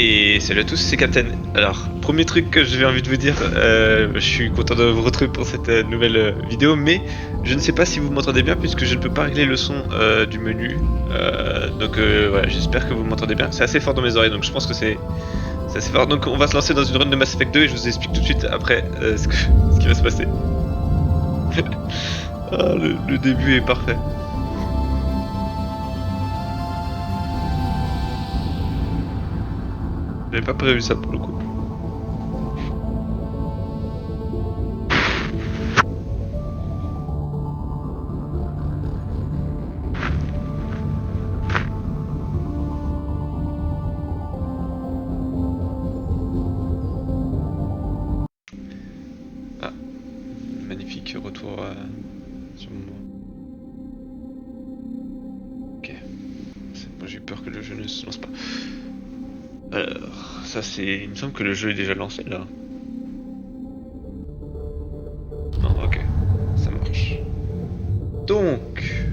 Et salut à tous, c'est Captain. Alors, premier truc que j'ai envie de vous dire, je suis content de vous retrouver pour cette nouvelle vidéo, mais je ne sais pas si vous m'entendez bien puisque je ne peux pas régler le son du menu. Voilà, j'espère que vous m'entendez bien. C'est assez fort dans mes oreilles, donc je pense que c'est assez fort. Donc on va se lancer dans une run de Mass Effect 2 et je vous explique tout de suite après ce qui va se passer. Ah, le début est parfait. J'avais pas prévu ça pour le coup. Ah, magnifique retour sur mon... Ok. Moi j'ai eu peur que le jeu ne se lance pas. Alors, ça c'est... Il me semble que le jeu est déjà lancé là. Non, ok. Ça marche. Donc...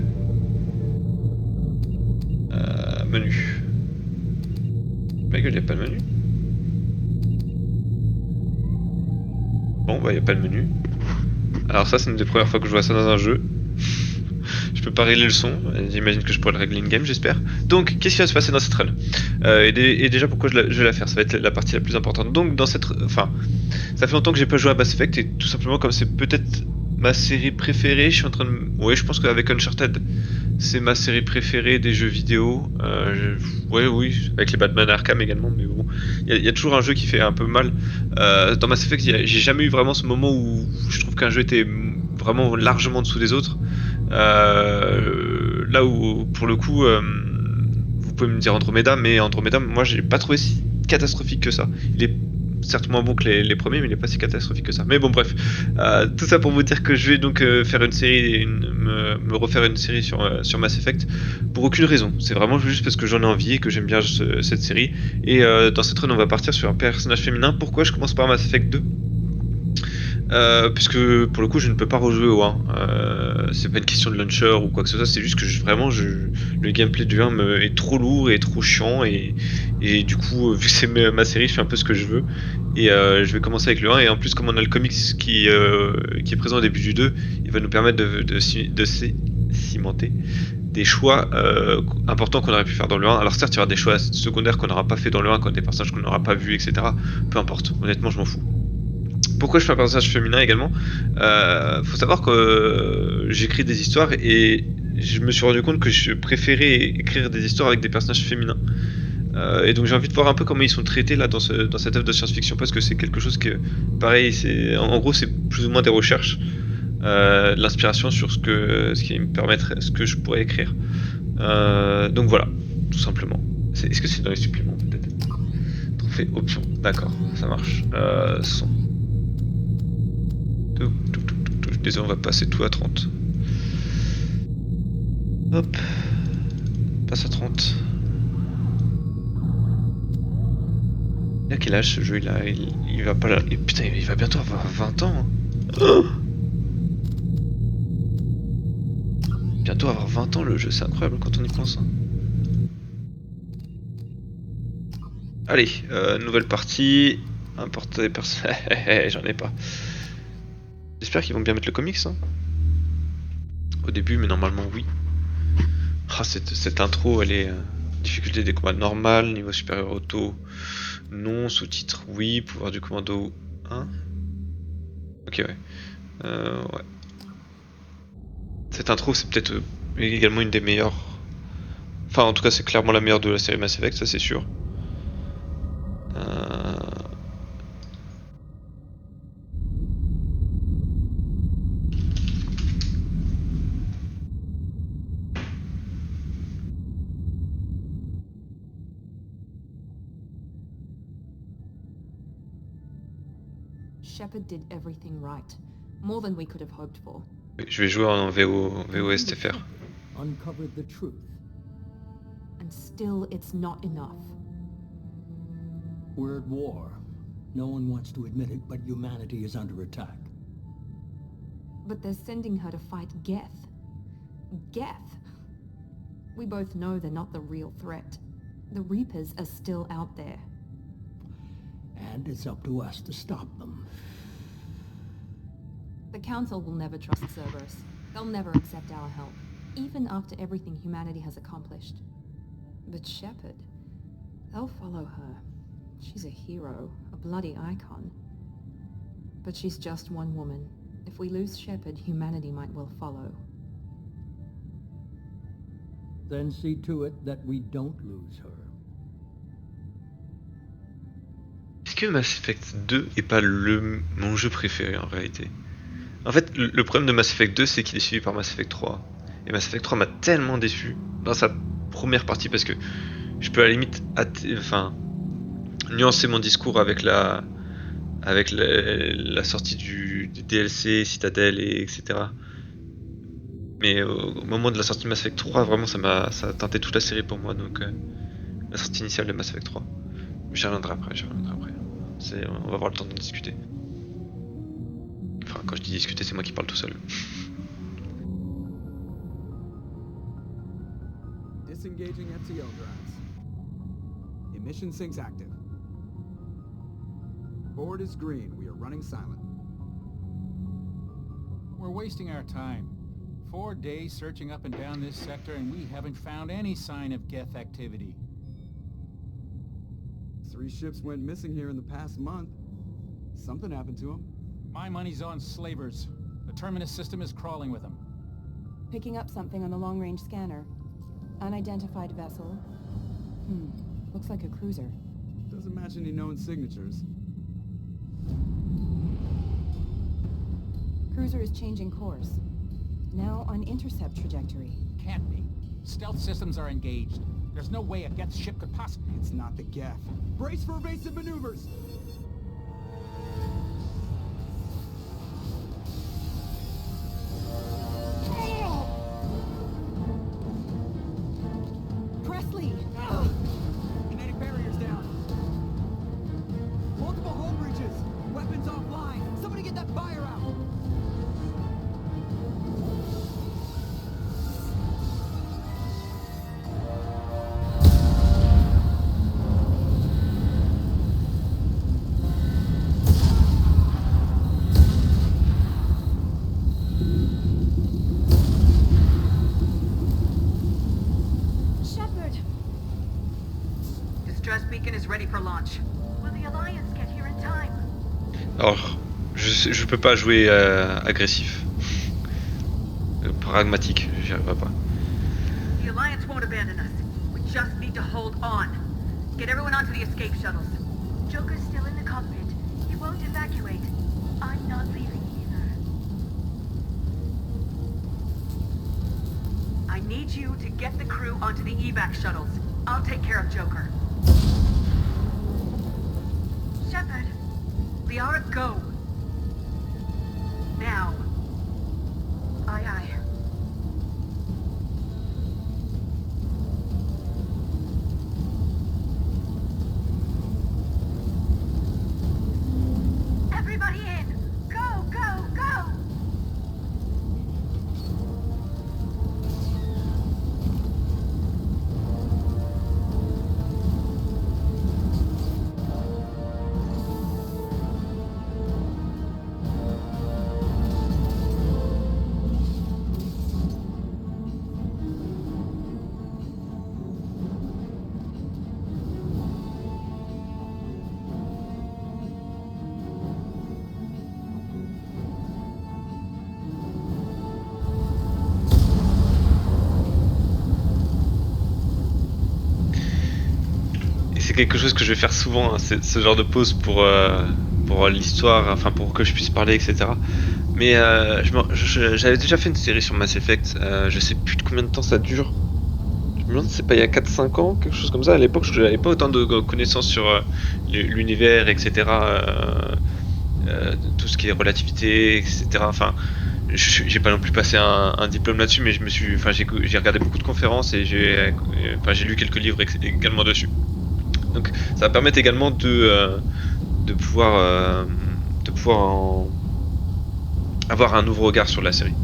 menu. Ma gueule, y'a pas le menu. Bon, bah y'a pas le menu. Alors ça c'est une des premières fois que je vois ça dans un jeu. Je peux pas régler le son, j'imagine que je pourrais le régler in-game, j'espère. Donc, qu'est-ce qui va se passer dans cette run et déjà, pourquoi je vais la faire? Ça va être la partie la plus importante. Donc, dans cette... Enfin, ça fait longtemps que j'ai pas joué à Mass Effect, et tout simplement, comme c'est peut-être ma série préférée, je suis en train de... Ouais, je pense qu'avec Uncharted, c'est ma série préférée des jeux vidéo. Ouais, oui, avec les Batman Arkham également, mais bon, il y a toujours un jeu qui fait un peu mal. Dans Mass Effect, j'ai jamais eu vraiment ce moment où je trouve qu'un jeu était vraiment largement en dessous des autres. Là où, pour le coup, vous pouvez me dire Andromeda, mais Andromeda, moi, j'ai pas trouvé si catastrophique que ça. Il est certes moins bon que les premiers, mais il est pas si catastrophique que ça. Mais bon, bref, tout ça pour vous dire que je vais donc faire une série, me refaire une série sur Mass Effect pour aucune raison. C'est vraiment juste parce que j'en ai envie et que j'aime bien cette série. Et dans cette run, on va partir sur un personnage féminin. Pourquoi je commence par Mass Effect 2? Puisque pour le coup je ne peux pas rejouer au 1. C'est pas une question de launcher ou quoi que ce soit, c'est juste que le gameplay du 1 est trop lourd et trop chiant et du coup vu que c'est ma série je fais un peu ce que je veux et je vais commencer avec le 1 et en plus comme on a le comics qui est présent au début du 2, il va nous permettre de cimenter des choix importants qu'on aurait pu faire dans le 1. Alors certes il y aura des choix secondaires qu'on n'aura pas fait dans le 1, comme des personnages qu'on n'aura pas vus, etc. Peu importe, honnêtement je m'en fous. Pourquoi je fais un personnage féminin également? Faut savoir que j'écris des histoires et je me suis rendu compte que je préférais écrire des histoires avec des personnages féminins. Et donc j'ai envie de voir un peu comment ils sont traités là dans cette œuvre de science-fiction parce que c'est quelque chose que, pareil, en gros c'est plus ou moins des recherches, de l'inspiration sur ce qui me permettrait, ce que je pourrais écrire. Donc voilà, tout simplement. Est-ce que c'est dans les suppléments peut-être? Trophée option, d'accord, ça marche. Son. Désolé, on va passer tout à 30. Hop. Passe à 30. Il a quel âge ce jeu? Il va pas là. Putain, il va bientôt avoir 20 ans. Oh, bientôt avoir 20 ans le jeu, c'est incroyable quand on y pense. Hein. Allez, nouvelle partie. Importer des personnes. J'en ai pas. J'espère qu'ils vont bien mettre le comics. Hein. Au début, mais normalement oui. Ah, cette intro, elle est... difficulté des combats normales, niveau supérieur auto, non, sous-titre oui, pouvoir du commando 1. Ok, ouais. Ouais. Cette intro, c'est peut-être également une des meilleures. Enfin, en tout cas, c'est clairement la meilleure de la série Mass Effect, ça c'est sûr. Shepard did everything right. More than we could have hoped for. Je vais jouer en VOSTFR. Uncovered the truth. And still, it's not enough. We're at war. No one wants to admit it, but humanity is under attack. But they're sending her to fight Geth. Geth! We both know they're not the real threat. The Reapers are still out there. And it's up to us to stop them. The Council will never trust Cerberus. They'll never accept our help, even after everything humanity has accomplished. But Shepard, they'll follow her. She's a hero, a bloody icon. But she's just one woman. If we lose Shepard, humanity might well follow. Then see to it that we don't lose her. Est-ce que Mass Effect 2 est pas mon jeu préféré en réalité? En fait, le problème de Mass Effect 2, c'est qu'il est suivi par Mass Effect 3. Et Mass Effect 3 m'a tellement déçu dans sa première partie parce que je peux à la limite nuancer mon discours avec la sortie des DLC, Citadel et etc. Mais au moment de la sortie de Mass Effect 3, vraiment ça a teinté toute la série pour moi, donc la sortie initiale de Mass Effect 3. Mais j'y reviendrai après. On va avoir le temps d'en discuter. Enfin, quand je dis discuter, c'est moi qui parle tout seul. Disengaging FTL drives. Emission sinks active. Board is green. We are running silent. We're wasting our time. 4 days searching up and down this sector and we haven't found any sign of Geth activity. 3 ships went missing here in the past month. Something happened to them. My money's on slavers. The Terminus system is crawling with them. Picking up something on the long-range scanner. Unidentified vessel. Looks like a cruiser. Doesn't match any known signatures. Cruiser is changing course. Now on intercept trajectory. Can't be. Stealth systems are engaged. There's no way a Geth ship could possibly... It's not the Geth. Brace for evasive maneuvers! Presley! Kinetic barriers down. Multiple hull breaches. Weapons offline. Somebody get that fire out. Distress beacon is ready for launch. Will the Alliance get here in time? Alors, je peux pas jouer agressif. Pragmatique, j'y arriverai pas. The Alliance won't abandon us. We just need to hold on. Get everyone onto the escape shuttles. Joker's still in the cockpit. He won't evacuate. I'm not leaving either. I need you to get the crew onto the evac shuttles. I'll take care of Joker. Shepard. Liara, go. Now. Aye, aye. Everybody in! Go, go, go! C'est quelque chose que je vais faire souvent, hein, ce genre de pause pour l'histoire, enfin pour que je puisse parler, etc. Mais j'avais déjà fait une série sur Mass Effect, je sais plus de combien de temps ça dure. Je me demande si c'est pas il y a 4-5 ans, quelque chose comme ça. À l'époque, je n'avais pas autant de connaissances sur l'univers, etc. Tout ce qui est relativité, etc. Enfin, j'ai pas non plus passé un diplôme là-dessus, mais j'ai regardé beaucoup de conférences et j'ai lu quelques livres également dessus. Donc ça va permettre également de pouvoir avoir un nouveau regard sur la série.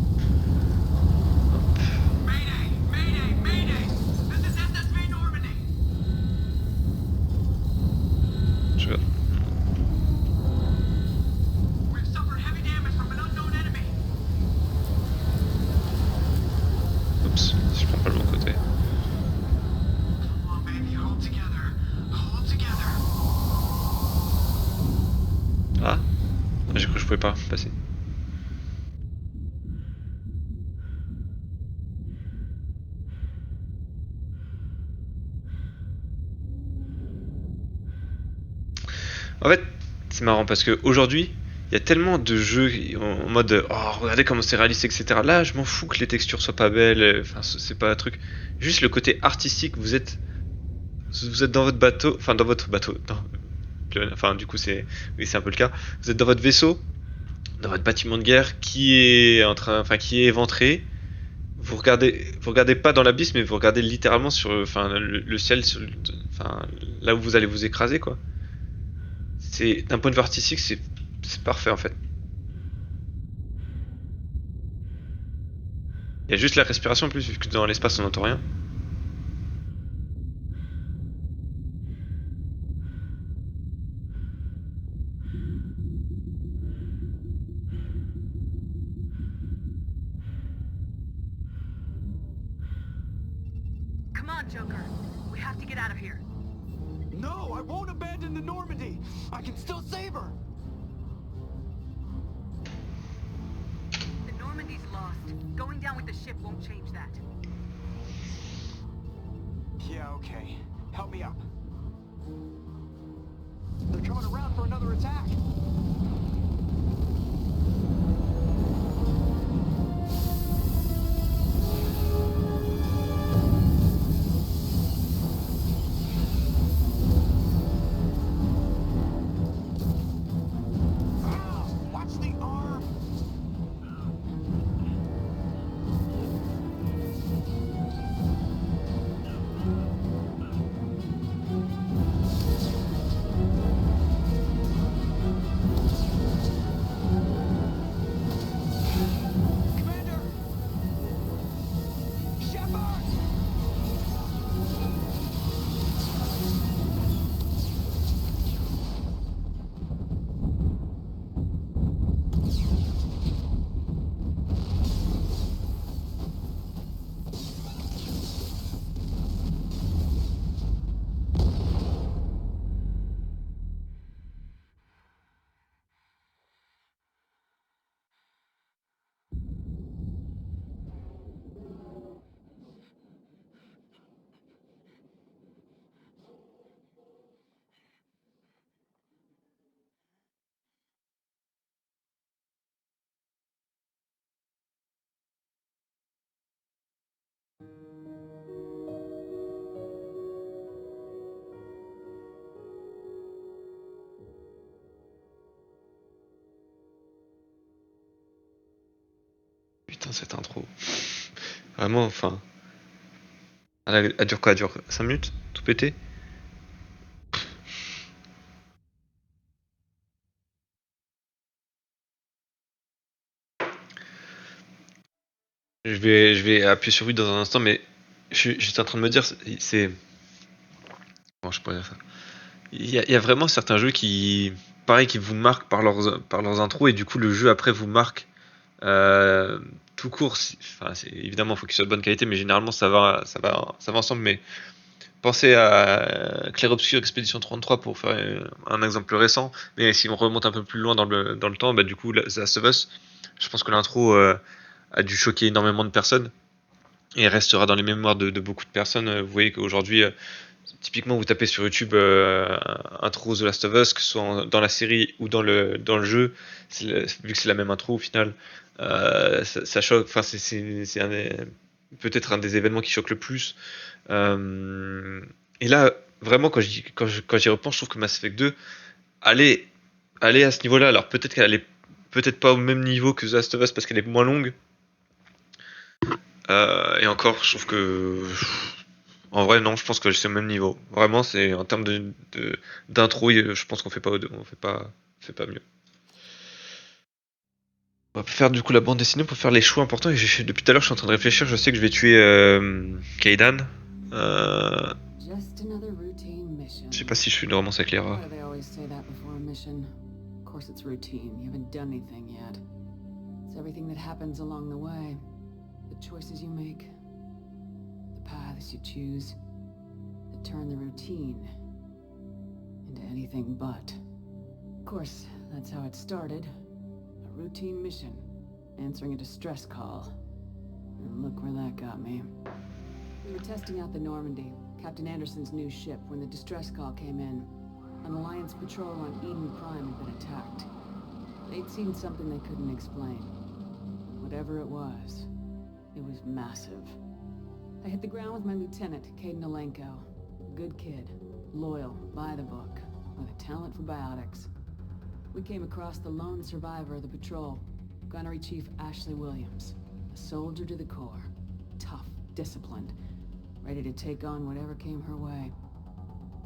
je pouvais pas passer. En fait, c'est marrant parce que aujourd'hui, il y a tellement de jeux en mode oh regardez comment c'est réaliste, etc. Là, je m'en fous que les textures soient pas belles, enfin c'est pas un truc. Juste le côté artistique, vous êtes dans votre bateau, enfin dans votre bateau, enfin du coup c'est oui c'est un peu le cas. Vous êtes dans votre vaisseau, dans votre bâtiment de guerre qui est qui est éventré. Vous regardez pas dans l'abysse, mais vous regardez littéralement sur, enfin le ciel, enfin là où vous allez vous écraser quoi. C'est d'un point de vue artistique, c'est parfait en fait. Il y a juste la respiration en plus, vu que dans l'espace on n'entend rien. Come on, Joker. We have to get out of here. No, I won't abandon the Normandy. I can still save her. The Normandy's lost. Going down with the ship won't change that. Yeah, okay. Help me up. They're coming around for another attack. Ah, watch the arm. Commander! Shepard! Putain cette intro. Vraiment, enfin. Elle dure quoi? Elle dure 5 minutes? Tout pété? Je vais appuyer sur oui dans un instant, mais j'étais en train de me dire, c'est. Comment je pourrais dire ça? Il y a vraiment certains jeux qui, pareil, qui vous marquent par leurs intros et du coup le jeu après vous marque tout court. Enfin, évidemment, il faut qu'il soit de bonne qualité, mais généralement ça va ensemble. Mais pensez à Clair Obscur Expédition 33 pour faire un exemple récent. Mais si on remonte un peu plus loin dans le temps, bah, du coup, The Last of Us, je pense que l'intro a dû choquer énormément de personnes et restera dans les mémoires de beaucoup de personnes. Vous voyez qu'aujourd'hui, typiquement, vous tapez sur YouTube intro The Last of Us, que ce soit dans la série ou dans le jeu, vu que c'est la même intro au final, ça choque. Enfin, c'est peut-être un des événements qui choque le plus. Et là, vraiment, quand j'y repense, je trouve que Mass Effect 2 allait, allait à ce niveau-là. Alors peut-être qu'elle allait peut-être pas au même niveau que The Last of Us parce qu'elle est moins longue. Et encore, je trouve que en vrai, non, je pense que c'est au même niveau. Vraiment, c'est en termes d'intro, je pense qu'on fait pas, on fait pas mieux. On va faire du coup la bande dessinée pour faire les choix importants. Et depuis tout à l'heure, je suis en train de réfléchir. Je sais que je vais tuer Kaidan. Just another routine mission. Je sais pas si je suis une romance avec Clara. Why do they always say that before a mission? Of course it's routine. You haven't done anything yet. It's everything that happens along the way. The choices you make. The paths you choose. That turn the routine into anything but. Of course, that's how it started. routine mission. Answering a distress call. And look where that got me. We were testing out the Normandy, Captain Anderson's new ship, when the distress call came in. An Alliance patrol on Eden Prime had been attacked. They'd seen something they couldn't explain. Whatever it was massive. I hit the ground with my lieutenant, Kaidan Alenko. Good kid, loyal, by the book, with a talent for biotics. We came across the lone survivor of the patrol, Gunnery Chief Ashley Williams. A soldier to the core. Tough, disciplined, ready to take on whatever came her way.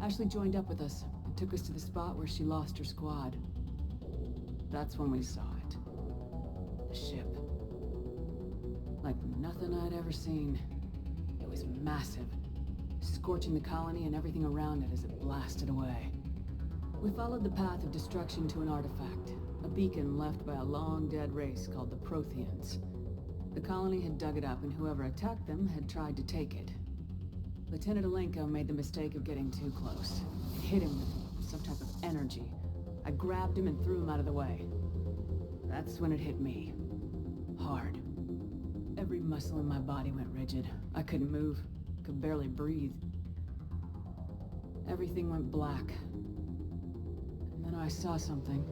Ashley joined up with us and took us to the spot where she lost her squad. That's when we saw it. The ship. Like nothing I'd ever seen. It was massive, scorching the colony and everything around it as it blasted away. We followed the path of destruction to an artifact, a beacon left by a long-dead race called the Protheans. The colony had dug it up, and whoever attacked them had tried to take it. Lieutenant Alenko made the mistake of getting too close. It hit him with some type of energy. I grabbed him and threw him out of the way. That's when it hit me. Hard. Every muscle in my body went rigid. I couldn't move, could barely breathe. Everything went black. And then I saw something.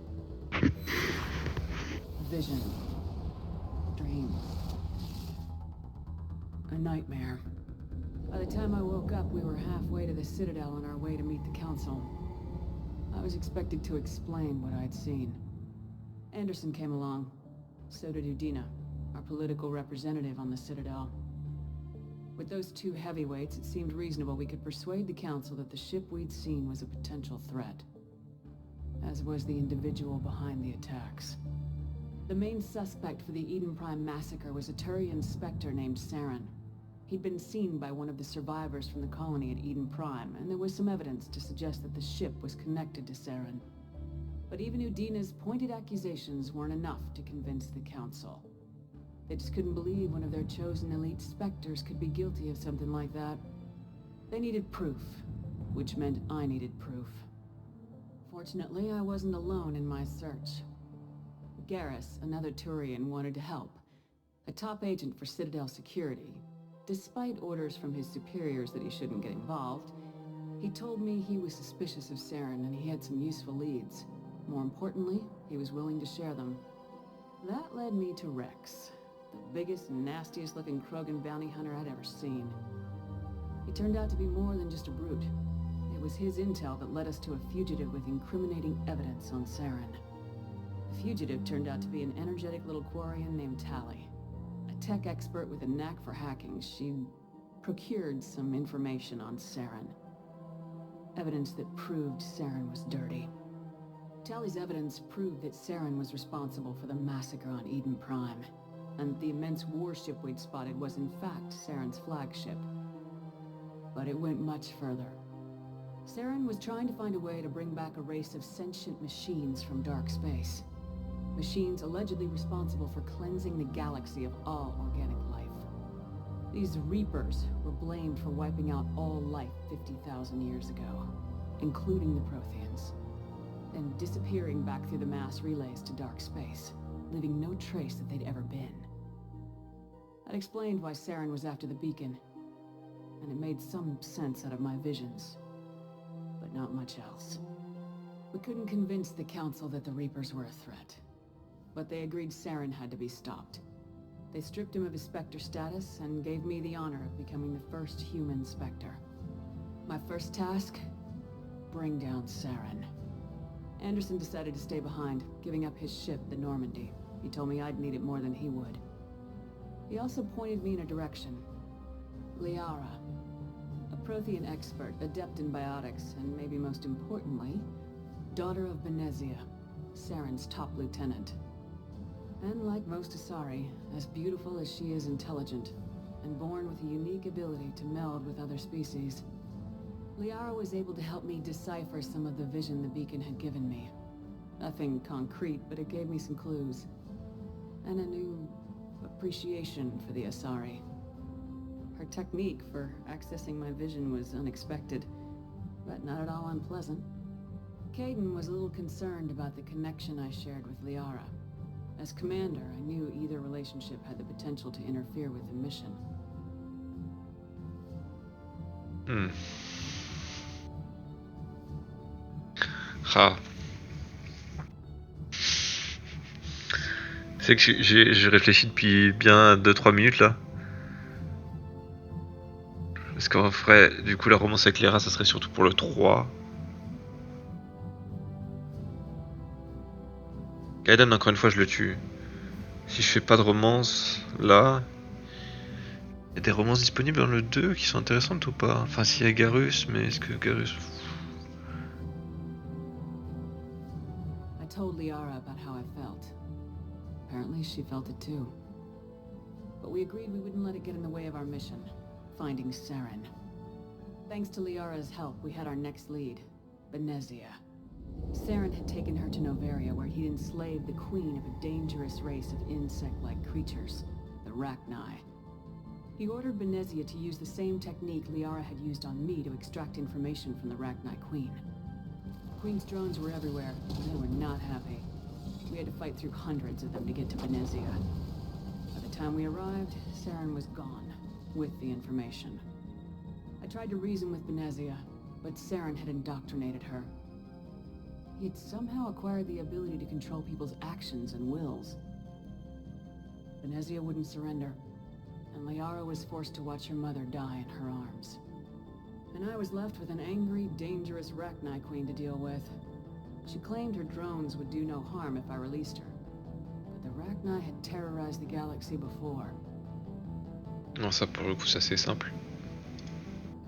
A vision. Dream. A nightmare. By the time I woke up, we were halfway to the Citadel on our way to meet the Council. I was expected to explain what I'd seen. Anderson came along. So did Udina, our political representative on the Citadel. With those two heavyweights, it seemed reasonable we could persuade the Council that the ship we'd seen was a potential threat. As was the individual behind the attacks. The main suspect for the Eden Prime massacre was a Turian Spectre named Saren. He'd been seen by one of the survivors from the colony at Eden Prime, and there was some evidence to suggest that the ship was connected to Saren. But even Udina's pointed accusations weren't enough to convince the Council. They just couldn't believe one of their chosen elite Spectres could be guilty of something like that. They needed proof, which meant I needed proof. Fortunately, I wasn't alone in my search. Garrus, another Turian, wanted to help. A top agent for Citadel security. Despite orders from his superiors that he shouldn't get involved, he told me he was suspicious of Saren and he had some useful leads. More importantly, he was willing to share them. That led me to Rex, the biggest, nastiest looking Krogan bounty hunter I'd ever seen. He turned out to be more than just a brute. It was his intel that led us to a fugitive with incriminating evidence on Saren. The fugitive turned out to be an energetic little Quarian named Tali. A tech expert with a knack for hacking. She procured some information on Saren. Evidence that proved Saren was dirty. Tali's evidence proved that Saren was responsible for the massacre on Eden Prime, and the immense warship we'd spotted was in fact Saren's flagship. But it went much further. Saren was trying to find a way to bring back a race of sentient machines from dark space. Machines allegedly responsible for cleansing the galaxy of all organic life. These Reapers were blamed for wiping out all life 50,000 years ago, including the Protheans, then disappearing back through the mass relays to dark space, leaving no trace that they'd ever been. That explained why Saren was after the beacon, and it made some sense out of my visions, but not much else. We couldn't convince the Council that the Reapers were a threat, but they agreed Saren had to be stopped. They stripped him of his Spectre status and gave me the honor of becoming the first human Spectre. My first task? Bring down Saren. Anderson decided to stay behind, giving up his ship, the Normandy. He told me I'd need it more than he would. He also pointed me in a direction. Liara. A Prothean expert, adept in biotics, and maybe most importantly, daughter of Benezia, Saren's top lieutenant. And like most Asari, as beautiful as she is intelligent, and born with a unique ability to meld with other species, Liara was able to help me decipher some of the vision the beacon had given me. Nothing concrete, but it gave me some clues. And a new appreciation for the Asari. Her technique for accessing my vision was unexpected, but not at all unpleasant. Kaidan was a little concerned about the connection I shared with Liara. As commander, I knew either relationship had the potential to interfere with the mission. Hmm. Ah. C'est que j'ai réfléchi depuis bien 2-3 minutes là. Parce qu'en vrai, du coup, la romance avec Lyra, ça serait surtout pour le 3. Gaiden, encore une fois, je le tue. Si je fais pas de romance, là... Il y a des romances disponibles dans le 2 qui sont intéressantes ou pas? Enfin, s'il y a Garrus, mais est-ce que Garrus... I told Liara about how I felt. Apparently she felt it too. But we agreed we wouldn't let it get in the way of our mission, finding Saren. Thanks to Liara's help, we had our next lead, Benezia. Saren had taken her to Noveria, where he'd enslaved the queen of a dangerous race of insect-like creatures, the Rachni. He ordered Benezia to use the same technique Liara had used on me to extract information from the Rachni Queen. The Queen's drones were everywhere, and they were not happy. We had to fight through hundreds of them to get to Benezia. By the time we arrived, Saren was gone, with the information. I tried to reason with Benezia, but Saren had indoctrinated her. He had somehow acquired the ability to control people's actions and wills. Benezia wouldn't surrender, and Liara was forced to watch her mother die in her arms. And I was left with an angry, dangerous Rachni Queen to deal with. She claimed her drones would do no harm if I released her. But the Rachni had terrorized the galaxy before. Non, ça pour le coup, c'est assez simple.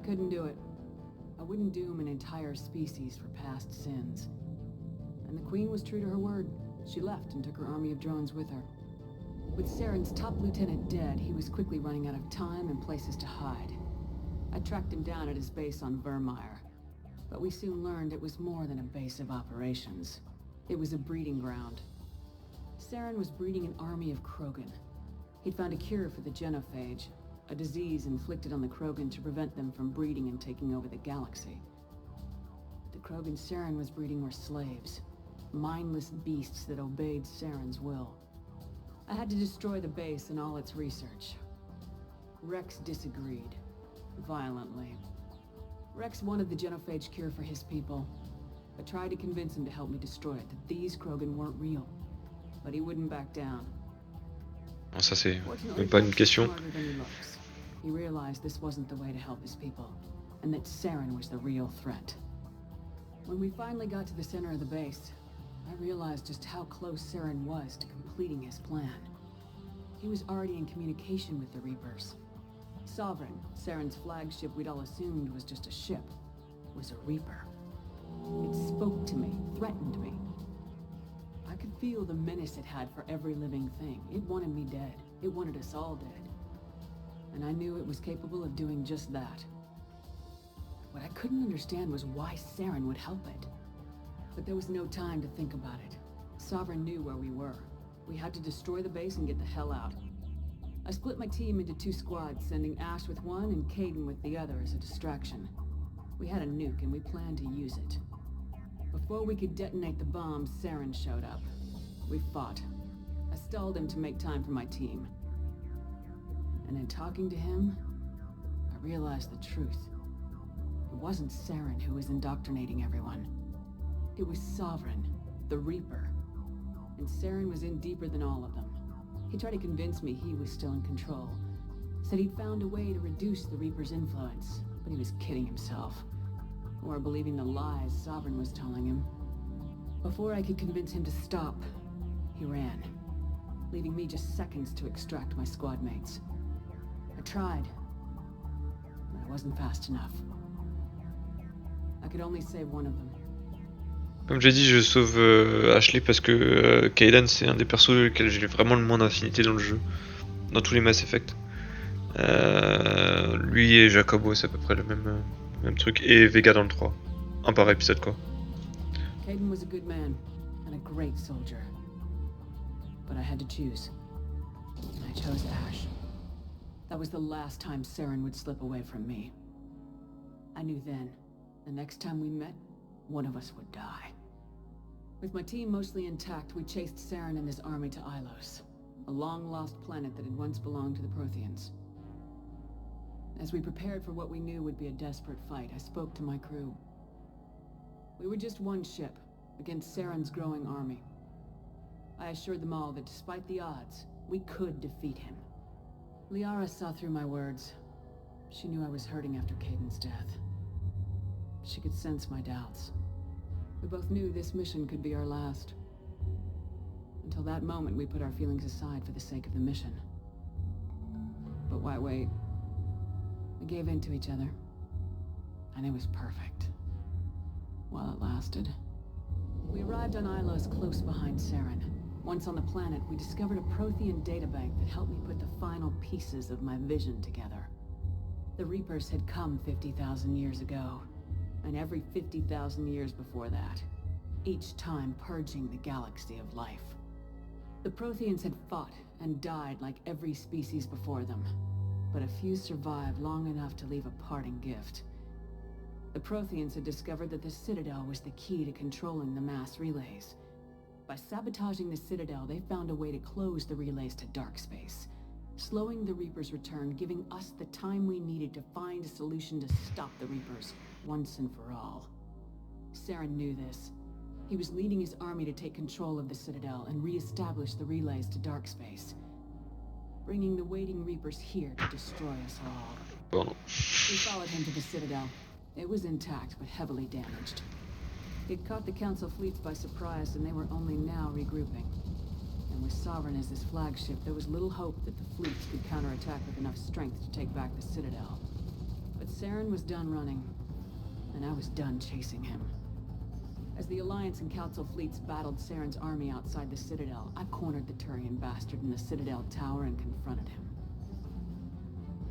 Couldn't do it. I wouldn't doom an entire species for past sins. And the Queen was true to her word. She left and took her army of drones with her. With Saren's top lieutenant dead, he was quickly running out of time and places to hide. I tracked him down at his base on Vermeer, but we soon learned it was more than a base of operations. It was a breeding ground. Saren was breeding an army of Krogan. He'd found a cure for the genophage, a disease inflicted on the Krogan to prevent them from breeding and taking over the galaxy. The Krogan Saren was breeding were slaves, mindless beasts that obeyed Saren's will. I had to destroy the base and all its research. Rex disagreed, violently. Rex wanted the genophage cure for his people. I tried to convince him to help me destroy it, that these Krogan weren't real. But he wouldn't back down. Bon, ça c'est Fortunately, même pas une Rex is question. smarter than he looks. He realized this wasn't the way to help his people, and that Saren was the real threat. When we finally got to the center of the base, I realized just how close Saren was to completing his plan. He was already in communication with the Reapers. Sovereign, Saren's flagship we'd all assumed was just a ship, was a Reaper. It spoke to me, threatened me. I could feel the menace it had for every living thing. It wanted me dead. It wanted us all dead. And I knew it was capable of doing just that. What I couldn't understand was why Saren would help it. But there was no time to think about it. Sovereign knew where we were. We had to destroy the base and get the hell out. I split my team into 2 squads, sending Ash with one and Kaidan with the other as a distraction. We had a nuke and we planned to use it. Before we could detonate the bomb, Saren showed up. We fought. I stalled him to make time for my team. And in talking to him, I realized the truth. It wasn't Saren who was indoctrinating everyone. It was Sovereign, the Reaper. And Saren was in deeper than all of them. He tried to convince me he was still in control. Said he'd found a way to reduce the Reaper's influence, but he was kidding himself. Or believing the lies Sovereign was telling him. Before I could convince him to stop, he ran, leaving me just seconds to extract my squad mates. I tried, but I wasn't fast enough. I could only save one of them. Comme j'ai dit, je sauve Ashley parce que Kaidan c'est un des persos auxquels j'ai vraiment le moins d'affinité dans le jeu, dans tous les Mass Effect. Lui et Jacobo c'est à peu près le même truc, et Vega dans le 3. Un par épisode quoi. Kaidan was a good man and a great soldier. But I had to choose. And I chose Ash. That was the last time Saren would slip away from me. I knew then, the next time we met, one of us would die. With my team mostly intact, we chased Saren and his army to Ilos, a long-lost planet that had once belonged to the Protheans. As we prepared for what we knew would be a desperate fight, I spoke to my crew. We were just one ship, against Saren's growing army. I assured them all that despite the odds, we could defeat him. Liara saw through my words. She knew I was hurting after Kaidan's death. She could sense my doubts. We both knew this mission could be our last. Until that moment, we put our feelings aside for the sake of the mission. But why wait? We gave in to each other. And it was perfect. While it lasted. We arrived on Ilos close behind Saren. Once on the planet, we discovered a Prothean databank that helped me put the final pieces of my vision together. The Reapers had come 50,000 years ago, and every 50,000 years before that, each time purging the galaxy of life. The Protheans had fought and died like every species before them, but a few survived long enough to leave a parting gift. The Protheans had discovered that the Citadel was the key to controlling the mass relays. By sabotaging the Citadel, they found a way to close the relays to dark space, slowing the Reapers' return, giving us the time we needed to find a solution to stop the Reapers once and for all. Saren knew this. He was leading his army to take control of the Citadel and re-establish the relays to dark space, bringing the waiting Reapers here to destroy us all. Bon. We followed him to the Citadel. It was intact, but heavily damaged. He'd caught the Council fleets by surprise, and they were only now regrouping. And with Sovereign as his flagship, there was little hope that the fleets could counterattack with enough strength to take back the Citadel. But Saren was done running, and I was done chasing him. As the Alliance and Council fleets battled Saren's army outside the Citadel, I cornered the Turian bastard in the Citadel tower and confronted him.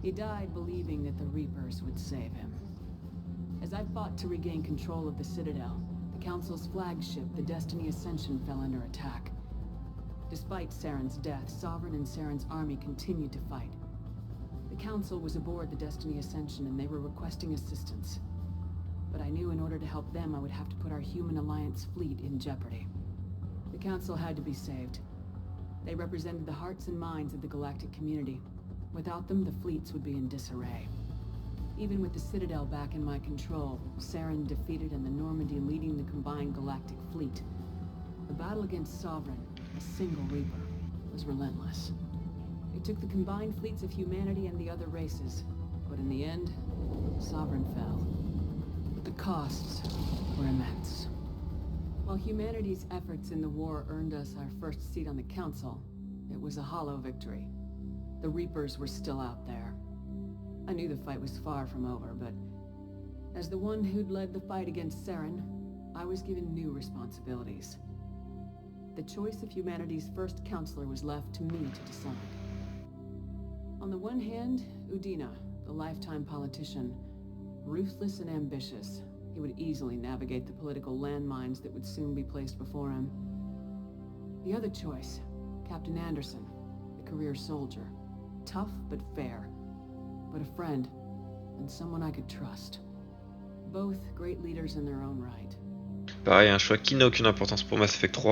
He died believing that the Reapers would save him. As I fought to regain control of the Citadel, the Council's flagship, the Destiny Ascension, fell under attack. Despite Saren's death, Sovereign and Saren's army continued to fight. The Council was aboard the Destiny Ascension and they were requesting assistance. But I knew in order to help them, I would have to put our human Alliance fleet in jeopardy. The Council had to be saved. They represented the hearts and minds of the galactic community. Without them, the fleets would be in disarray. Even with the Citadel back in my control, Saren defeated and the Normandy leading the combined galactic fleet, the battle against Sovereign, a single Reaper, was relentless. It took the combined fleets of humanity and the other races, but in the end, Sovereign fell. But the costs were immense. While humanity's efforts in the war earned us our first seat on the Council, it was a hollow victory. The Reapers were still out there. I knew the fight was far from over, but as the one who'd led the fight against Saren, I was given new responsibilities. The choice of humanity's first counselor was left to me to decide. On the one hand, Udina, the lifetime politician, ruthless and ambitious. He would easily navigate the political landmines that would soon be placed before him. The other choice, Captain Anderson, the career soldier. Tough but fair, but a friend, and someone I could trust. Both great leaders in their own right. Pareil, un choix qui n'a aucune importance pour Mass Effect 3.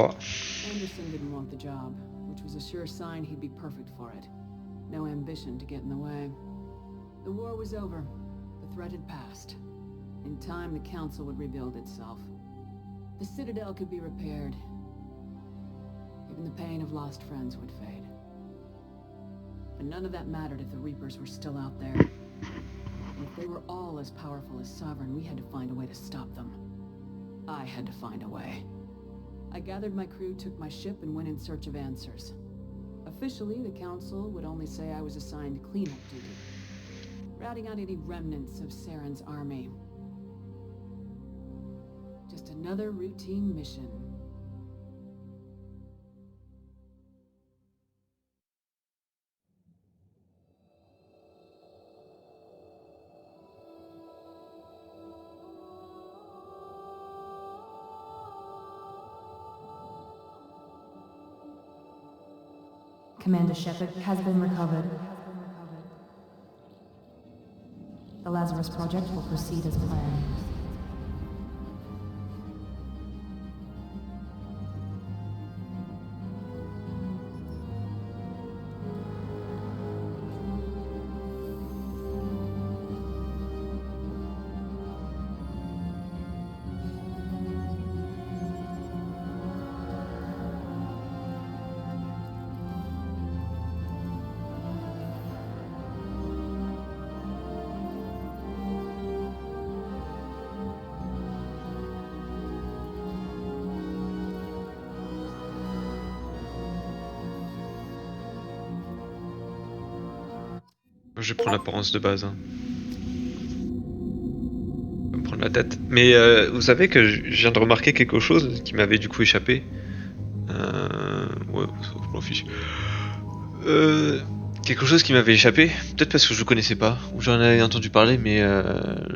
Anderson didn't want the job, which was a sure sign he'd be perfect for it. No ambition to get in the way. The war was over. The threat had passed. In time, the Council would rebuild itself. The Citadel could be repaired. Even the pain of lost friends would fade. But none of that mattered if the Reapers were still out there. And if they were all as powerful as Sovereign, we had to find a way to stop them. I had to find a way. I gathered my crew, took my ship, and went in search of answers. Officially, the Council would only say I was assigned cleanup duty, routing out any remnants of Saren's army. Just another routine mission. Commander Shepard has been recovered. The Lazarus Project will proceed as planned. Je vais prendre l'apparence de base. Hein. Je vais me prendre la tête. Mais vous savez que je viens de remarquer quelque chose qui m'avait du coup échappé. Ouais, je m'en fiche. Quelque chose qui m'avait échappé, peut-être parce que je le connaissais pas, ou j'en avais entendu parler, mais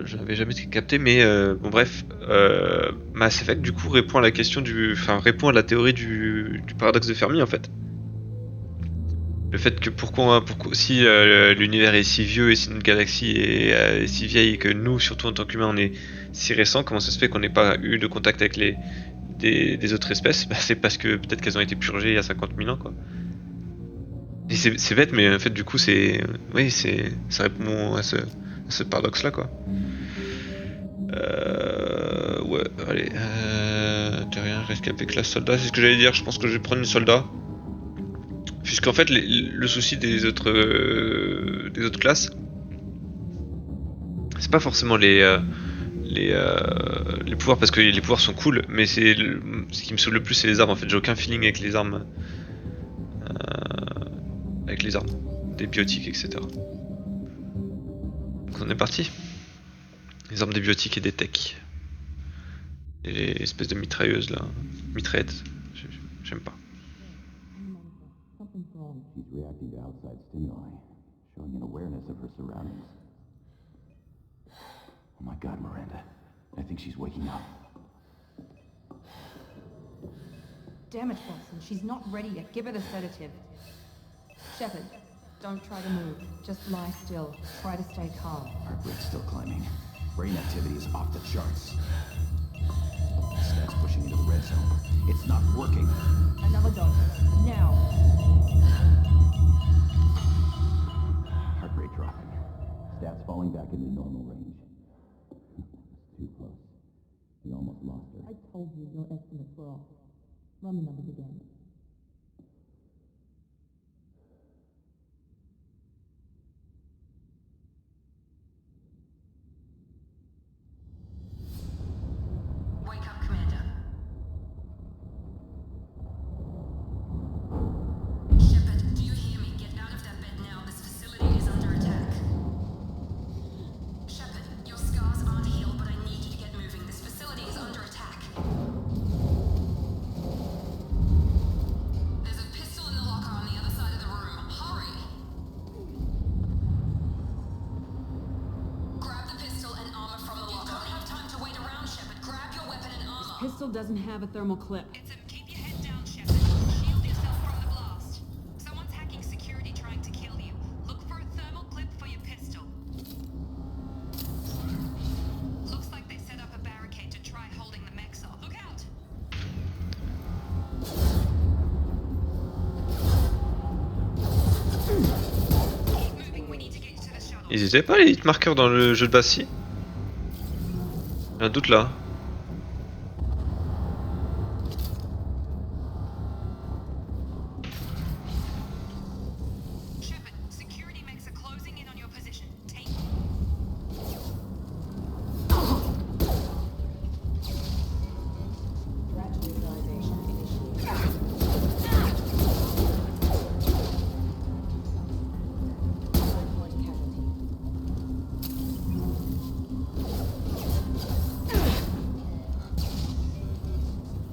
je n'avais jamais capté. Mais bon, bref, Mass Effect du coup répond à la question répond à la théorie du paradoxe de Fermi en fait. Le fait que pourquoi si l'univers est si vieux et si notre galaxie est si vieille et que nous, surtout en tant qu'humains, on est si récents, comment ça se fait qu'on n'ait pas eu de contact avec des autres espèces? Bah, c'est parce que peut-être qu'elles ont été purgées il y a 50 000 ans quoi. Et c'est bête, mais en fait, du coup, ça répond à ce paradoxe-là, quoi. Ouais, allez. De rien, rescapé classe soldat, c'est ce que j'allais dire. Je pense que je vais prendre une soldat. Puisqu'en fait, le souci des autres classes, c'est pas forcément les pouvoirs, parce que les pouvoirs sont cool, mais ce qui me saoule le plus, c'est les armes. En fait, j'ai aucun feeling avec les armes. Des biotiques, etc. Donc on est parti. Les armes des biotiques et des techs. Et les espèces de mitrailleuses là. Mitraillettes. J'aime pas. She's reacting to outside stimuli, showing an awareness of her surroundings. Oh my god, Miranda. I think she's waking up. Damn it, Watson. She's not ready yet. Give her the sedative. Shepard, don't try to move. Just lie still. Try to stay calm. Heart rate's still climbing. Brain activity is off the charts. Stats pushing into the red zone. It's not working. Another dose. Now. Heart rate dropping. Stats falling back into normal range. Too close. We almost lost her. I told you your estimates were off. Run the numbers again. Wake up, Commander. Shepard, do you hear me? Get out of that bed now. This facility is under attack. Shepard, your scars aren't healed, but I need you to get moving. This facility is under attack. There's a pistol in the locker on the other side of the room. Hurry! Grab the pistol and armor from the locker. You don't have time to wait around, Shepard. Grab your weapon and armor. This pistol doesn't have a thermal clip. Keep your head down, Shepard. Shield yourself from the blast. Someone's hacking security trying to kill you. Look for a thermal clip for your pistol. Looks like they set up a barricade to try holding the mechs off. Look out! Keep moving, we need to get you to the shuttle. Ils étaient pas les hitmarkers dans le jeu de base si? J'ai un doute là. Shepard, security mechs are closing in on your position. Take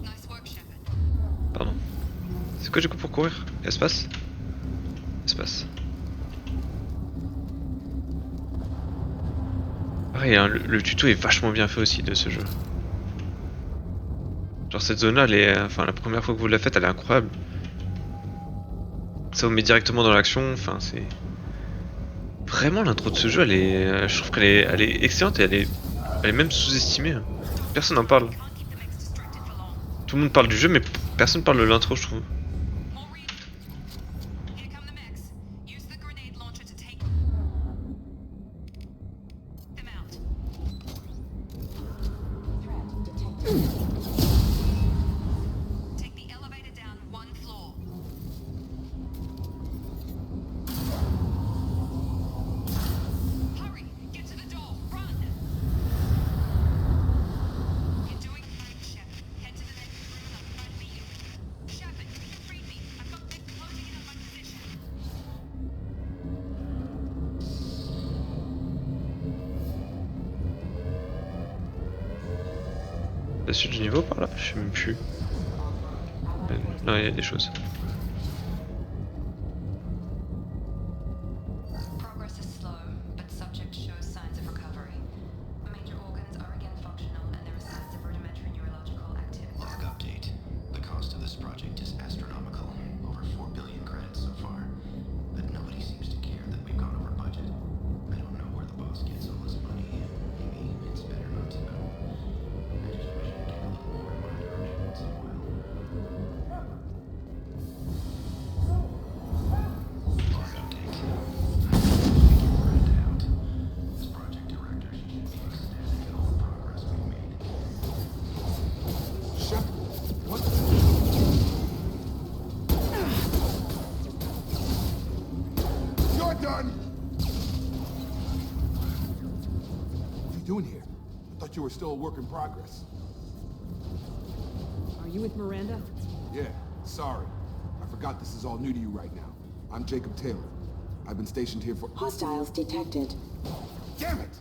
Nice work, Shepard. Pardon. C'est quoi du coup pour courir? Espace? Espace. Pareil, hein, le tuto est vachement bien fait aussi de ce jeu. Genre cette zone là, la première fois que vous la faites, elle est incroyable. Ça vous met directement dans l'action, enfin c'est... Vraiment l'intro de ce jeu, je trouve elle est excellente et elle est même sous-estimée. Hein. Personne n'en parle. Can't keep the mechs distracted for long. Tout le monde parle du jeu mais personne parle de l'intro je trouve. More reading. Here come the mechs. Use the grenade launcher to take them out. Take the elevator down one floor. Hurry! Get to the door! Run! You're doing fine, Shepard. Head to the next room and I'll try to meet you. Shepard, you can read me. I've got them closing in on my position. La suite du niveau par là? Je sais même plus. Là, il y a des choses. Progress is slow, but subject shows signs of recovery. Major organs are again functional, and there are signs of rudimentary neurological activity. Log update. The cost of this project is astronomical. Over 4 billion credits so far. But nobody seems to care that we've gone over budget. I don't know where the boss gets all this money. Maybe it's better not to know. I just wish I'd get a little more in my direction once in a while. Log update. I figure Miranda out. As project director, she should be ecstatic at all the progress we've made. Shut. What? You're done! What are you doing here? I thought you were still a work in progress. Are you with Miranda? Yeah, sorry. I forgot this is all new to you right now. I'm Jacob Taylor. I've been stationed here for— Hostiles detected. Damn it!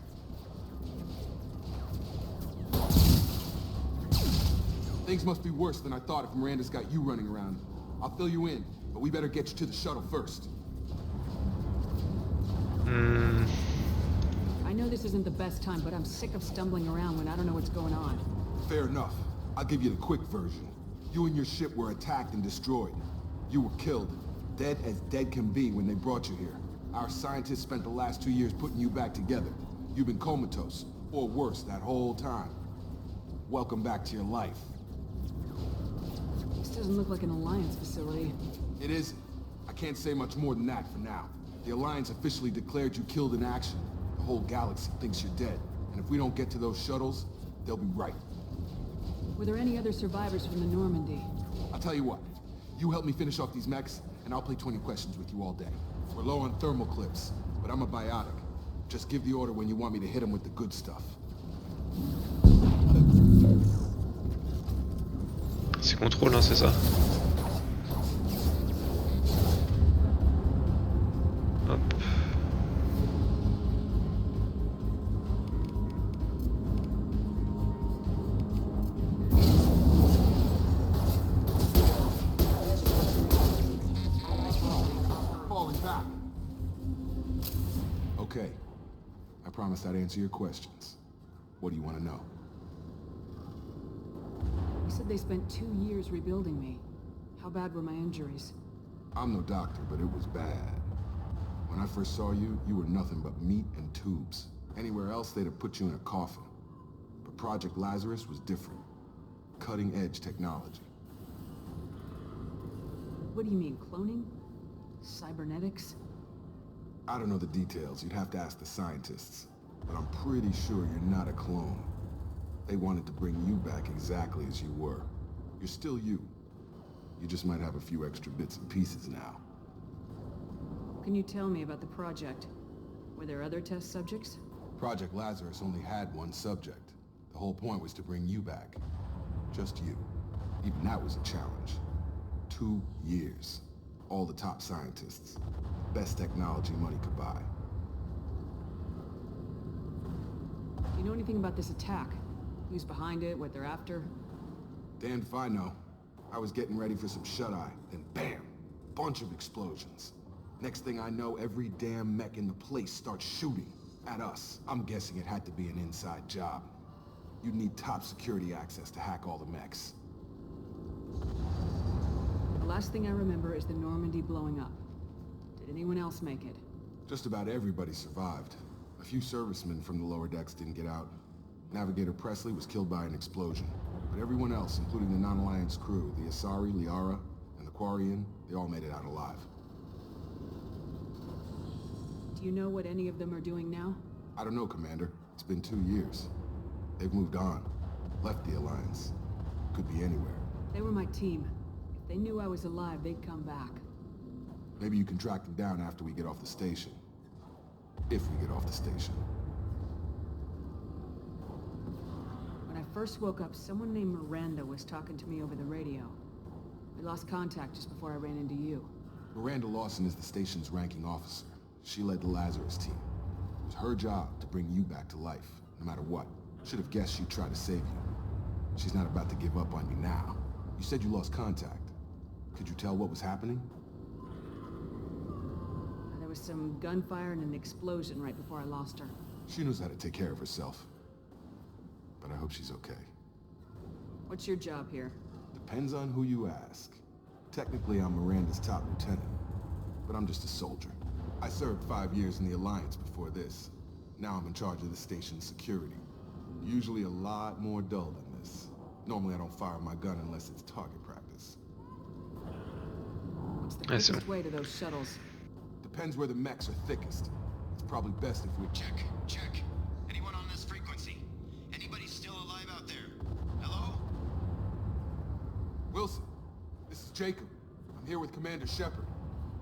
Things must be worse than I thought if Miranda's got you running around. I'll fill you in, but we better get you to the shuttle first. I know this isn't the best time, but I'm sick of stumbling around when I don't know what's going on. Fair enough. I'll give you the quick version. You and your ship were attacked and destroyed. You were killed. Dead as dead can be when they brought you here. Our scientists spent the last 2 years putting you back together. You've been comatose, or worse, that whole time. Welcome back to your life. This doesn't look like an Alliance facility. It isn't. I can't say much more than that for now. The Alliance officially declared you killed in action. The whole galaxy thinks you're dead. And if we don't get to those shuttles, they'll be right. Were there any other survivors from the Normandy? I'll tell you what. You help me finish off these mechs, and I'll play 20 questions with you all day. We're low on thermal clips, but I'm a biotic. Just give the order when you want me to hit them with the good stuff. C'est contrôle, hein, c'est ça. Hop. Falling back. Okay. I promised I'd answer your questions. What do you want to know? You said they spent 2 years rebuilding me. How bad were my injuries? I'm no doctor, but it was bad. When I first saw you, you were nothing but meat and tubes. Anywhere else, they'd have put you in a coffin. But Project Lazarus was different. Cutting-edge technology. What do you mean, cloning? Cybernetics? I don't know the details. You'd have to ask the scientists. But I'm pretty sure you're not a clone. They wanted to bring you back exactly as you were. You're still you. You just might have a few extra bits and pieces now. Can you tell me about the project? Were there other test subjects? Project Lazarus only had one subject. The whole point was to bring you back. Just you. Even that was a challenge. 2 years. All the top scientists. Best technology money could buy. Do you know anything about this attack? Who's behind it, what they're after? Damned if I know. I was getting ready for some shut-eye, then bam! Bunch of explosions. Next thing I know, every damn mech in the place starts shooting at us. I'm guessing it had to be an inside job. You'd need top security access to hack all the mechs. The last thing I remember is the Normandy blowing up. Did anyone else make it? Just about everybody survived. A few servicemen from the lower decks didn't get out. Navigator Presley was killed by an explosion. But everyone else, including the non-Alliance crew, the Asari, Liara, and the Quarian, they all made it out alive. Do you know what any of them are doing now? I don't know, Commander. It's been 2 years. They've moved on. Left the Alliance. Could be anywhere. They were my team. If they knew I was alive, they'd come back. Maybe you can track them down after we get off the station. If we get off the station. When I first woke up, someone named Miranda was talking to me over the radio. We lost contact just before I ran into you. Miranda Lawson is the station's ranking officer. She led the Lazarus team. It was her job to bring you back to life, no matter what. Should have guessed she'd try to save you. She's not about to give up on you now. You said you lost contact. Could you tell what was happening? There was some gunfire and an explosion right before I lost her. She knows how to take care of herself. But I hope she's okay. What's your job here? Depends on who you ask. Technically, I'm Miranda's top lieutenant, but I'm just a soldier. I served 5 years in the Alliance before this. Now I'm in charge of the station's security. Usually a lot more dull than this. Normally I don't fire my gun unless it's target practice. What's the I see. quickest way to those shuttles? Depends where the mechs are thickest. It's probably best if we... Check. Anyone on this frequency? Anybody still alive out there? Hello? Wilson, this is Jacob. I'm here with Commander Shepard.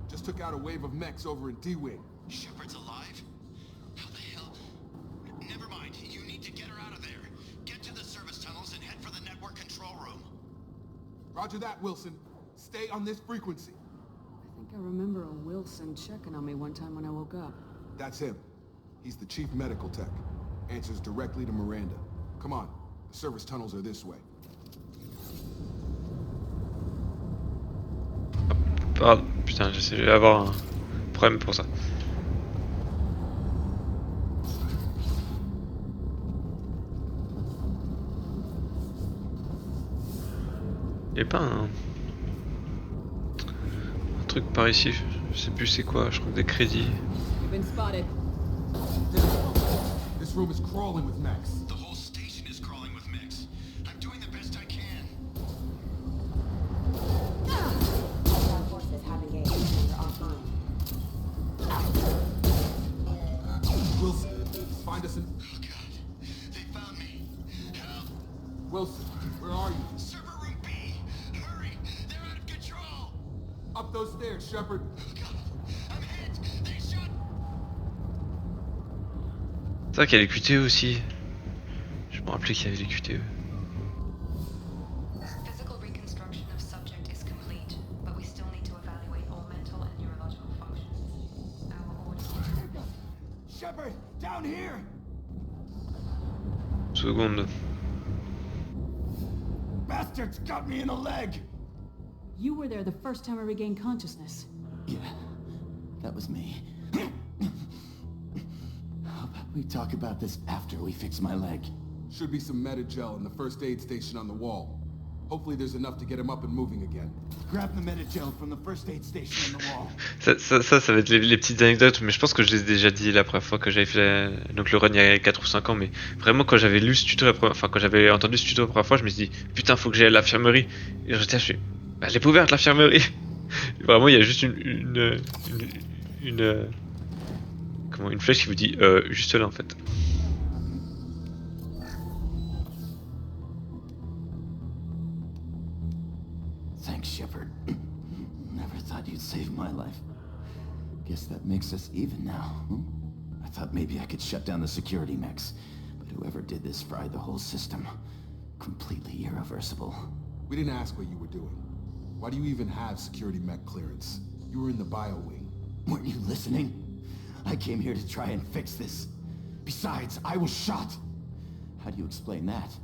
Just took out a wave of mechs over in D-Wing. Shepard's alive? How the hell? Never mind. You need to get her out of there. Get to the service tunnels and head for the network control room. Roger that, Wilson. Stay on this frequency. I think I remember a Wilson checking on me one time when I woke up. That's him. He's the chief medical tech. Answers directly to Miranda. Come on. The service tunnels are this way. Pardon, putain, j'essaie d'avoir un problème pour ça. Y'a pas un truc par ici, je sais plus c'est quoi, je crois que des crédits. You've been spotted. This room is crawling with mechs. The whole station is crawling with mechs. I'm doing the best I can. Our forces have engaged and are offline. Wilson, find us an... Oh god. They found me. Help. Wilson, where are you? Server room B. Hurry. They're out of control. Up those stairs, Shepard. Oh god. I'm hit. They shot. C'est vrai qu'il y a les QTE aussi. Je me rappelais qu'il y avait les QTE. Physical reconstruction of subject is complete, but we still need to evaluate all mental and neurological functions. Our orders. Shepard, down here! Seconde. Bastards got me in the leg! You were there the first time I regained consciousness. Yeah, that was me. How about we talk about this after we fix my leg? Should be some Metagel in the first aid station on the wall. Hopefully there's enough to get him up and moving again. Grab the Metagel from the first aid station on the wall. Ça va être les petites anecdotes, mais je pense que je les ai déjà dit la première fois que j'avais fait donc le run il y a 4 ou 5 ans, mais vraiment quand j'avais lu ce tuto quand j'avais entendu ce tuto la première fois, je me suis dit putain faut que j'aille à l'infirmerie. Et j'étais là, je fais bah, elle est pas ouverte l'infirmerie. Vraiment il y a juste une flèche qui vous dit juste là en fait. Thanks, Shepard. Never thought you'd save my life. Guess that makes us even now, hmm? I thought maybe I could shut down the security mechs, but whoever did this fried the whole system. Completely irreversible. We didn't ask what you were doing. Why do you even have security mech clearance? You were in the bio wing. Weren't you listening? I came here to try and fix this. Besides, I was shot. How do you explain that?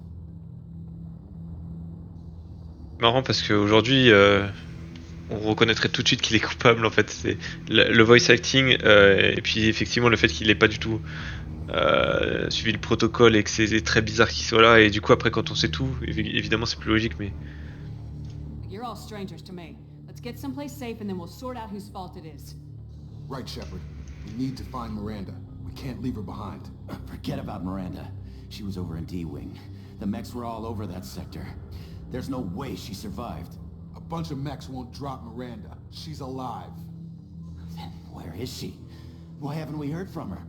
Marrant parce qu'aujourd'hui on reconnaîtrait tout de suite qu'il est coupable en fait. C'est le voice acting et puis effectivement le fait qu'il ait pas du tout suivi le protocole et que c'est très bizarre qu'il soit là, et du coup après quand on sait tout évidemment c'est plus logique, mais You're all strangers to me. Let's get someplace safe and then we'll sort out whose fault it is. Right, Shepard. We need to find Miranda. We can't leave her behind. Forget about Miranda. She was over in D-Wing. The mechs were all over that sector. There's no way she survived. A bunch of mechs won't drop Miranda. She's alive. Then where is she? Why haven't we heard from her?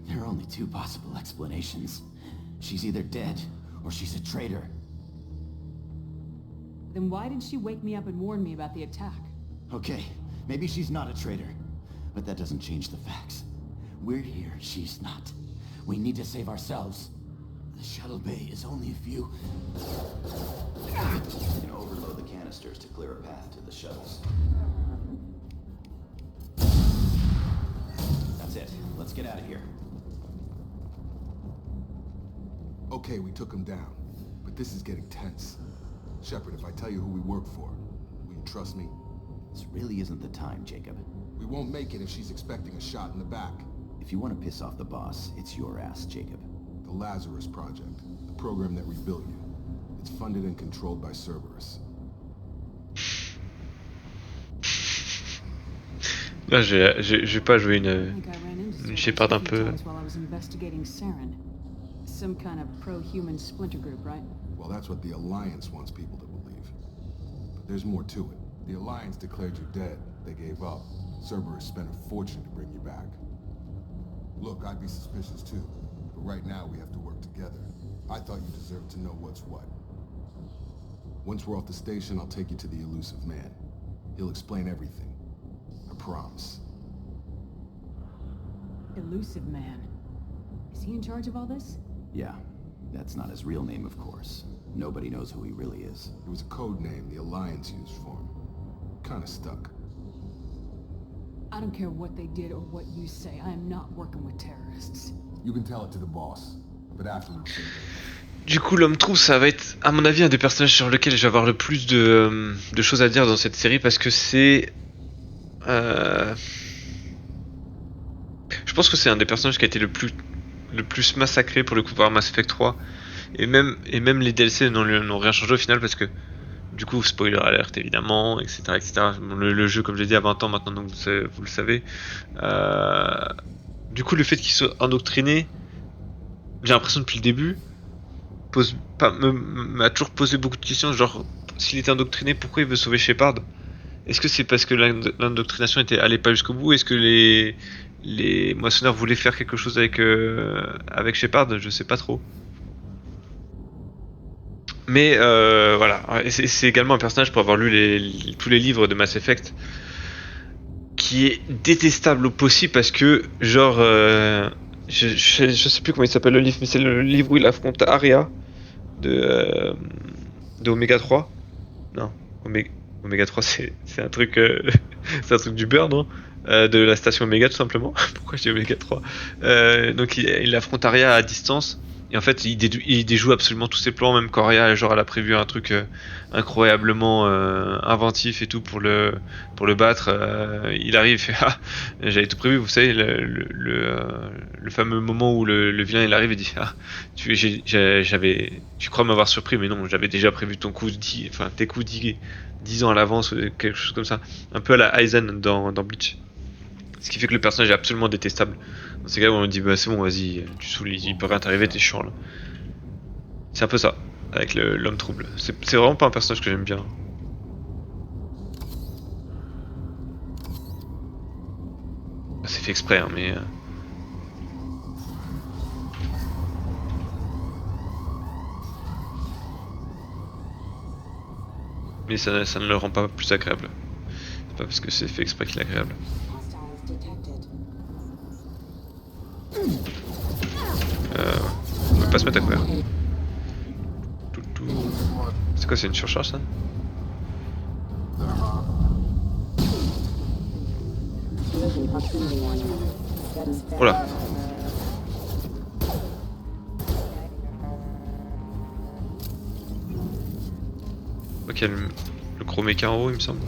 There are only two possible explanations. She's either dead, or she's a traitor. Then why didn't she wake me up and warn me about the attack? Okay, maybe she's not a traitor, but that doesn't change the facts. We're here, she's not. We need to save ourselves. The shuttle bay is only a few... You know, overload the canisters to clear a path to the shuttles. That's it. Let's get out of here. Okay, we took him down. But This is getting tense. Shepard, if I tell you who we work for, will you trust me? This really isn't the time, Jacob. We won't make it if she's expecting a shot in the back. If you want to piss off the boss, it's your ass, Jacob. The Lazarus Project, the program that rebuilt you. It's funded and controlled by Cerberus. Là, je vais pas jouer I think I ran into une Cerberus Shepard a un few peu. times while I was investigating Saren. Some kind of pro-human splinter group, right? Well, that's what the Alliance wants people to believe. But there's more to it. The Alliance declared you dead. They gave up. Cerberus spent a fortune to bring you back. Look, I'd be suspicious too. But right now we have to work together. I thought you deserved to know what's what. Once we're off the station, I'll take you to the Elusive Man. He'll explain everything. I promise. Elusive Man. Is he in charge of all this? Yeah, that's not his real name, of course. Nobody knows who he really is. It was a code name the Alliance used for him. Kinda stuck. I don't care what they did or what you say. I am not working with terrorists. You can tell it to the boss. But after we say Du coup, l'homme trouble, ça va être, à mon avis, un des personnages sur lequel je vais avoir le plus de choses à dire dans cette série parce que c'est. Je pense que c'est un des personnages qui a été le plus massacré pour le coup par Mass Effect 3. Et même les DLC n'ont rien changé au final parce que. Du coup, spoiler alert évidemment, etc. etc. Bon, le jeu, comme je l'ai dit, a 20 ans maintenant, donc vous le savez. Du coup, le fait qu'il soit endoctriné, j'ai l'impression depuis le début, m'a toujours posé beaucoup de questions, genre s'il était endoctriné, pourquoi il veut sauver Shepard? Est-ce que c'est parce que l'indoctrination allait pas jusqu'au bout? Est-ce que les moissonneurs voulaient faire quelque chose avec Shepard? Je sais pas trop. Mais voilà, c'est également un personnage, pour avoir lu tous les livres de Mass Effect, qui est détestable au possible parce que, genre, je sais plus comment il s'appelle le livre, mais c'est le livre où il affronte Aria de Omega 3. Non, Omega 3 c'est un truc, c'est un truc du beurre, non? De la station Omega tout simplement. Pourquoi je dis Omega 3? Donc il affronte Aria à distance. Et en fait, il déjoue absolument tous ses plans, même Coria, genre elle a prévu un truc incroyablement inventif et tout pour le battre. Il arrive, il fait ah, j'avais tout prévu, vous savez, le fameux moment où le vilain il arrive et dit ah, tu crois m'avoir surpris, mais non, j'avais déjà prévu ton coup, tes coups 10 ans à l'avance, ou quelque chose comme ça. Un peu à la Aizen dans Bleach. Ce qui fait que le personnage est absolument détestable. Dans ces cas où on me dit bah c'est bon, vas-y, tu saoules, il peut rien t'arriver, t'es chiant là. C'est un peu ça, avec l'homme trouble. C'est vraiment pas un personnage que j'aime bien. C'est fait exprès, hein, mais... Mais ça ne le rend pas plus agréable. C'est pas parce que c'est fait exprès qu'il est agréable. On peut pas se mettre à couvert. C'est quoi, c'est une surcharge ça? Oh là. Ok, le gros méca en haut il me semble.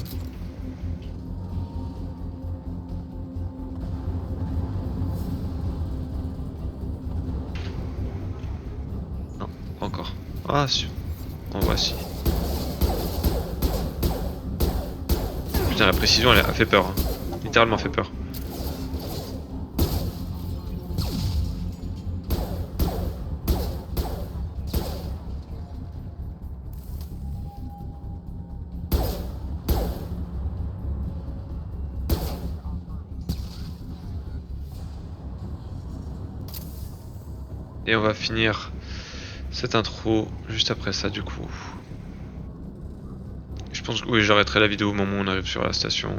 Encore. Ah, si. En voici. Putain, la précision, elle a fait peur. Hein. Littéralement fait peur. Et on va finir cette intro juste après ça du coup. Je pense que oui, j'arrêterai la vidéo au moment où on arrive sur la station.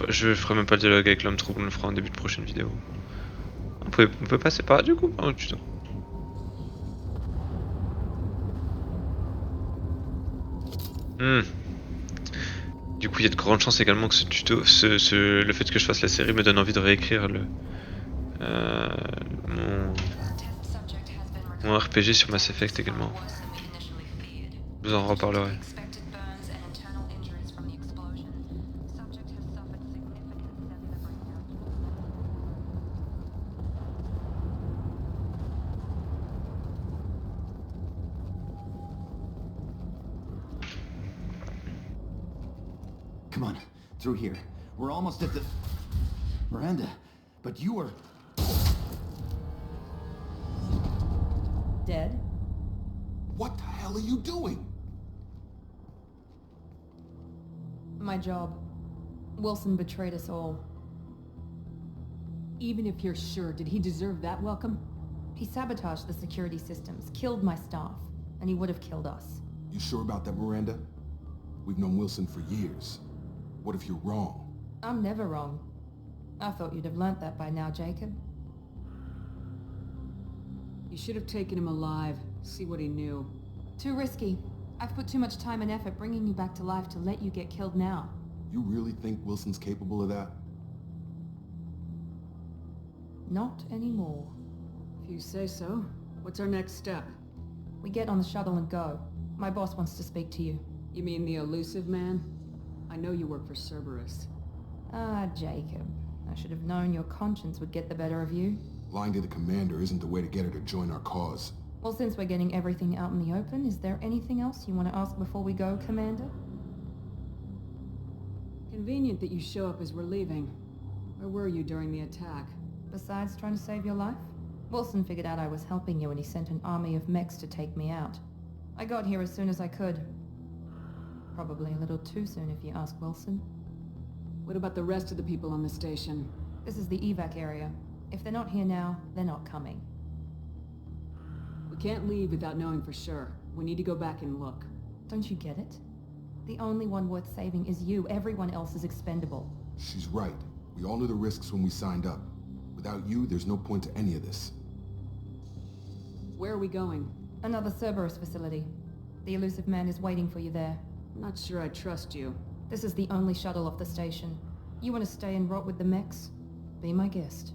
Je ferai même pas le dialogue avec l'homme trouble, on le fera en début de prochaine vidéo. On peut passer par là du coup. Oh putain. Du coup il y a de grandes chances également que ce tuto, le fait que je fasse la série me donne envie de réécrire Ou un RPG sur Mass Effect également. Je vous en reparlerai. Come on, through here. We're almost at the... Miranda, but you were... Dead? What the hell are you doing? My job. Wilson betrayed us all. Even if you're sure, did he deserve that welcome? He sabotaged the security systems, killed my staff, and he would have killed us. You sure about that, Miranda? We've known Wilson for years. What if you're wrong? I'm never wrong. I thought you'd have learnt that by now, Jacob. You should have taken him alive, see what he knew. Too risky. I've put too much time and effort bringing you back to life to let you get killed now. You really think Wilson's capable of that? Not anymore. If you say so. What's our next step? We get on the shuttle and go. My boss wants to speak to you. You mean the elusive man? I know you work for Cerberus. Ah, Jacob. I should have known your conscience would get the better of you. Lying to the commander isn't the way to get her to join our cause. Well, since we're getting everything out in the open, is there anything else you want to ask before we go, Commander? Convenient that you show up as we're leaving. Where were you during the attack? Besides trying to save your life? Wilson figured out I was helping you and he sent an army of mechs to take me out. I got here as soon as I could. Probably a little too soon if you ask Wilson. What about the rest of the people on the station? This is the evac area. If they're not here now, they're not coming. We can't leave without knowing for sure. We need to go back and look. Don't you get it? The only one worth saving is you. Everyone else is expendable. She's right. We all knew the risks when we signed up. Without you, there's no point to any of this. Where are we going? Another Cerberus facility. The elusive man is waiting for you there. I'm not sure I trust you. This is the only shuttle off the station. You want to stay and rot with the mechs? Be my guest.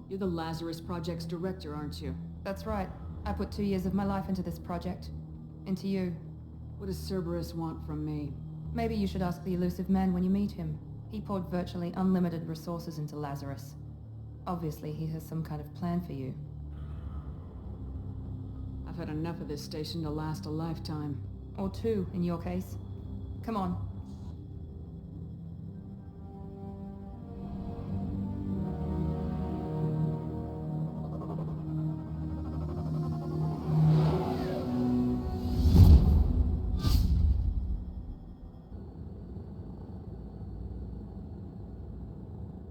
You're the Lazarus Project's director, aren't you? That's right. I put 2 years of my life into this project. Into you. What does Cerberus want from me? Maybe you should ask the elusive man when you meet him. He poured virtually unlimited resources into Lazarus. Obviously, he has some kind of plan for you. I've had enough of this station to last a lifetime. Or 2, in your case. Come on.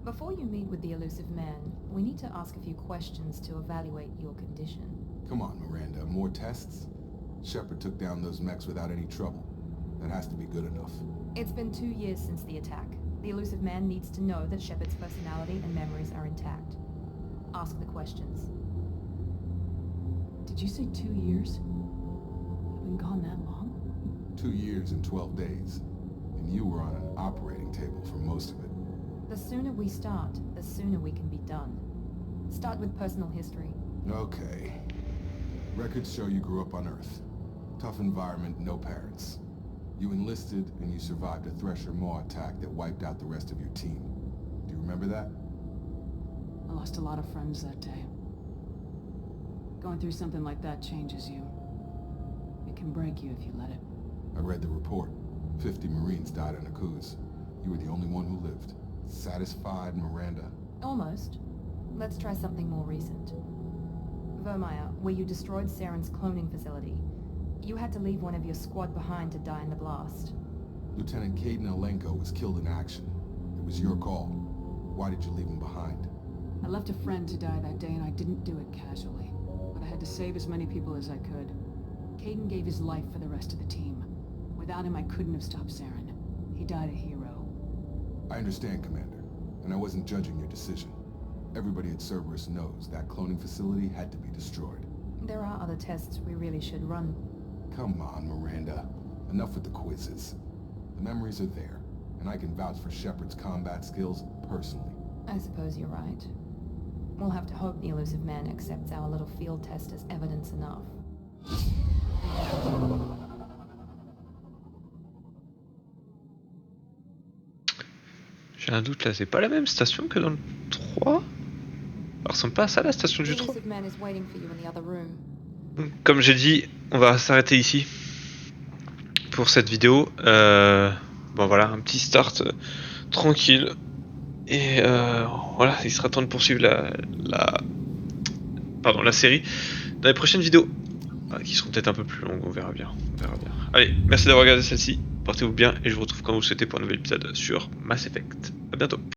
Before you meet with the elusive man, we need to ask a few questions to evaluate your condition. Come on, Miranda. More tests? Shepard took down those mechs without any trouble. That has to be good enough. It's been 2 years since the attack. The elusive man needs to know that Shepard's personality and memories are intact. Ask the questions. Did you say 2 years? I've been gone that long? 2 years and 12 days. And you were on an operating table for most of it. The sooner we start, the sooner we can be done. Start with personal history. Okay. Records show you grew up on Earth. Tough environment, no parents. You enlisted and you survived a Thresher Maw attack that wiped out the rest of your team. Do you remember that? I lost a lot of friends that day. Going through something like that changes you. It can break you if you let it. I read the report. 50 Marines died in Akuz. You were the only one who lived. Satisfied, Miranda? Almost. Let's try something more recent. Vermeer, where you destroyed Saren's cloning facility. You had to leave one of your squad behind to die in the blast. Lieutenant Kaidan Alenko was killed in action. It was your call. Why did you leave him behind? I left a friend to die that day and I didn't do it casually. But I had to save as many people as I could. Kaidan gave his life for the rest of the team. Without him, I couldn't have stopped Saren. He died a hero. I understand, Commander. And I wasn't judging your decision. Everybody at Cerberus knows that cloning facility had to be destroyed. There are other tests we really should run. Come on, Miranda. Enough with the quizzes. The memories are there, and I can vouch for Shepard's combat skills personally. I suppose you're right. We'll have to hope the elusive man accepts our little field test as evidence enough. J'ai un doute là, c'est pas la même station que dans le 3? Ça ressemble pas à ça la station The du 3? elusive man is waiting for you in the other room. Comme j'ai dit, on va s'arrêter ici pour cette vidéo. Bon voilà, un petit start tranquille. Et voilà, il sera temps de poursuivre la série dans les prochaines vidéos. Qui seront peut-être un peu plus longues, on verra bien. Allez, merci d'avoir regardé celle-ci. Portez-vous bien et je vous retrouve quand vous le souhaitez pour un nouvel épisode sur Mass Effect. A bientôt.